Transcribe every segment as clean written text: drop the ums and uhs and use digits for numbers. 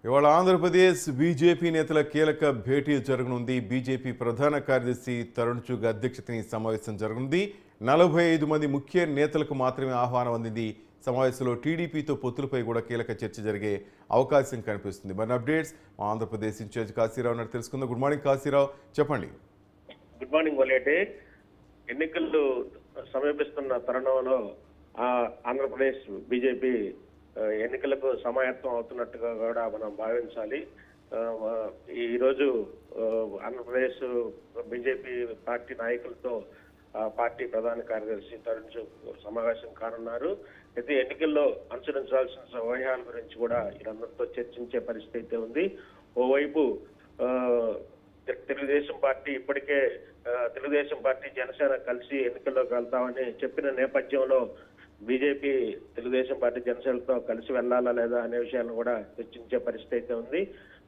ఇవాళ ఆంధ్రప్రదేశ్ బీజేపీ నేతల కీలక భేటీ జరగనుంది. బీజేపీ ప్రధాన కార్యదర్శి తరుణ్ చుగ్ అధ్యక్షతన ఈ సమావేశం జరగనుంది. 45 మంది ముఖ్య నేతలకు మాత్రమే ఆహ్వానం అందింది. సమావేశంలో టీడీపీతో పొత్తులపై కూడా కీలక చర్చ జరిగే అవకాశం కనిపిస్తుంది. మరి అప్డేట్స్ ఆంధ్రప్రదేశ్ ఇన్ఛార్జ్ కాశీరావు నాయుడు తెలుసుకుందాం. గుడ్ మార్నింగ్ కాశీరావు, చెప్పండి. Good morning Valeti. ఎన్నికలు సమీపిస్తున్న తరుణంలో ఆంధ్రప్రదేశ్ బీజేపీ ఎన్నికలకు సమాయత్తం అవుతున్నట్టుగా కూడా మనం భావించాలి. ఈరోజు ఆంధ్రప్రదేశ్ బీజేపీ పార్టీ నాయకులతో పార్టీ ప్రధాన కార్యదర్శి తరుణ్ చుగ్ సమావేశం కానున్నారు. అయితే ఎన్నికల్లో అనుసరించాల్సిన వ్యూహాల గురించి కూడా వీరందరితో చర్చించే పరిస్థితి అయితే ఉంది. ఓవైపు తెలుగుదేశం పార్టీ ఇప్పటికే తెలుగుదేశం పార్టీ జనసేన కలిసి ఎన్నికల్లోకి వెళ్తామని చెప్పిన నేపథ్యంలో బీజేపీ తెలుగుదేశం పార్టీ జనసేనతో కలిసి వెళ్లాలా లేదా అనే విషయాలను కూడా చర్చించే పరిస్థితి అయితే ఉంది.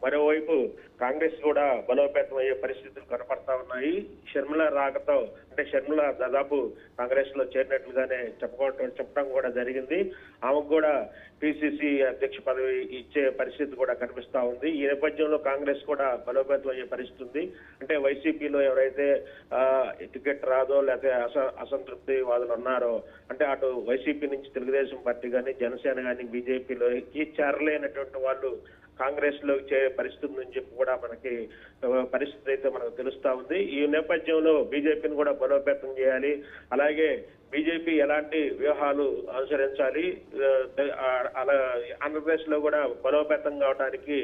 మరోవైపు కాంగ్రెస్ కూడా బలోపేతం అయ్యే పరిస్థితులు కనపడతా ఉన్నాయి. షర్మిల రాకతో అంటే షర్మిల దాదాపు కాంగ్రెస్ లో చేరినట్లుగానే చెప్పడం కూడా జరిగింది. ఆమెకు కూడా పిసిసి అధ్యక్ష పదవి ఇచ్చే పరిస్థితి కూడా కనిపిస్తా ఉంది. ఈ నేపథ్యంలో కాంగ్రెస్ కూడా బలోపేతం అయ్యే పరిస్థితి ఉంది. అంటే వైసీపీలో ఎవరైతే టికెట్ రాదో లేకపోతే అసంతృప్తి వాదులు ఉన్నారో, అంటే అటు వైసీపీ నుంచి తెలుగుదేశం పార్టీ కానీ జనసేన కానీ బీజేపీలోకి చేరలేనటువంటి వాళ్ళు కాంగ్రెస్ లో చేరే పరిస్థితి నుంచి చెప్పి కూడా మనకి పరిస్థితి అయితే మనకు తెలుస్తా ఉంది. ఈ నేపథ్యంలో బీజేపీని కూడా బలోపేతం చేయాలి. అలాగే బీజేపీ ఎలాంటి వ్యూహాలు అనుసరించాలి, అలా ఆంధ్రప్రదేశ్ లో కూడా బలోపేతం కావడానికి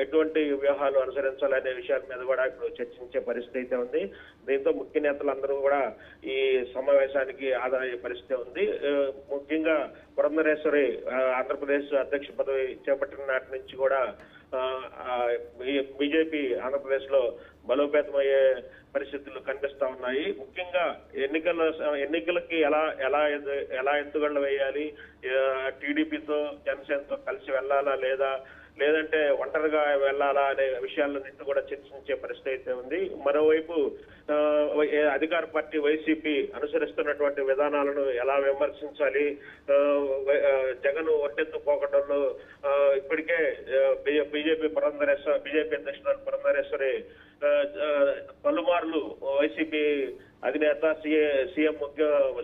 ఎటువంటి వ్యూహాలు అనుసరించాలనే విషయాల మీద కూడా ఇప్పుడు చర్చించే పరిస్థితి అయితే ఉంది. దీంతో ముఖ్య నేతలందరూ కూడా ఈ సమావేశానికి హాజరయ్యే పరిస్థితి ఉంది. ముఖ్యంగా పురంధరేశ్వరి ఆంధ్రప్రదేశ్ అధ్యక్ష పదవి చేపట్టిన నాటి నుంచి కూడా బీజేపీ ఆంధ్రప్రదేశ్ లో బలోపేతమయ్యే పరిస్థితులు కనిపిస్తా ఉన్నాయి. ముఖ్యంగా ఎన్నికలకి ఎలా ఎత్తుగడలు వేయాలి, టీడీపీతో జనసేనతో కలిసి వెళ్లాలా లేదంటే ఒంటరిగా వెళ్లాలా అనే విషయాలన్నింటినీ కూడా చర్చించే పరిస్థితి అయితే ఉంది. మరోవైపు అధికార పార్టీ వైసీపీ అనుసరిస్తున్నటువంటి విధానాలను ఎలా విమర్శించాలి, జగన్ ఒట్టెత్తు పోకడంలో ఇప్పటికే బీజేపీ అధ్యక్షురాలు పురంధరేశ్వరి పలుమార్లు వైసీపీ అధినేత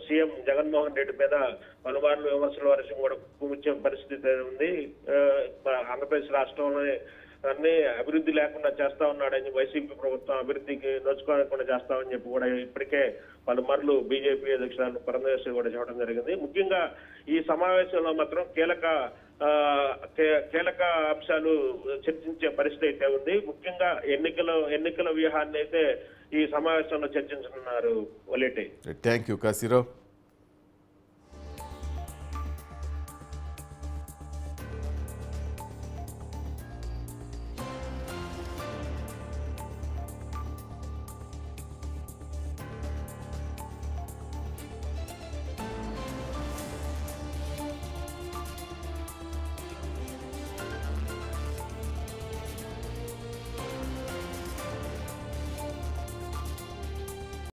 సీఎం జగన్మోహన్ రెడ్డి మీద పలుమార్లు విమర్శల వర్షం కూడా కూర్చే పరిస్థితి ఉంది. ఆంధ్రప్రదేశ్ రాష్ట్రంలో అన్ని అభివృద్ధి లేకుండా చేస్తా ఉన్నాడని, వైసీపీ ప్రభుత్వం అభివృద్ధికి నోచుకోకుండా చేస్తామని చెప్పి కూడా ఇప్పటికే పలుమార్లు బీజేపీ అధ్యక్షురాలు పురంధరేశ్వరి కూడా చెప్పడం జరిగింది. ముఖ్యంగా ఈ సమావేశంలో మాత్రం కీలక అంశాలు చర్చించే పరిస్థితి అయితే ఉంది. ముఖ్యంగా ఎన్నికల వ్యూహాన్ని అయితే ఈ సమావేశంలో చర్చించనున్నారు. Thank you Kasirao.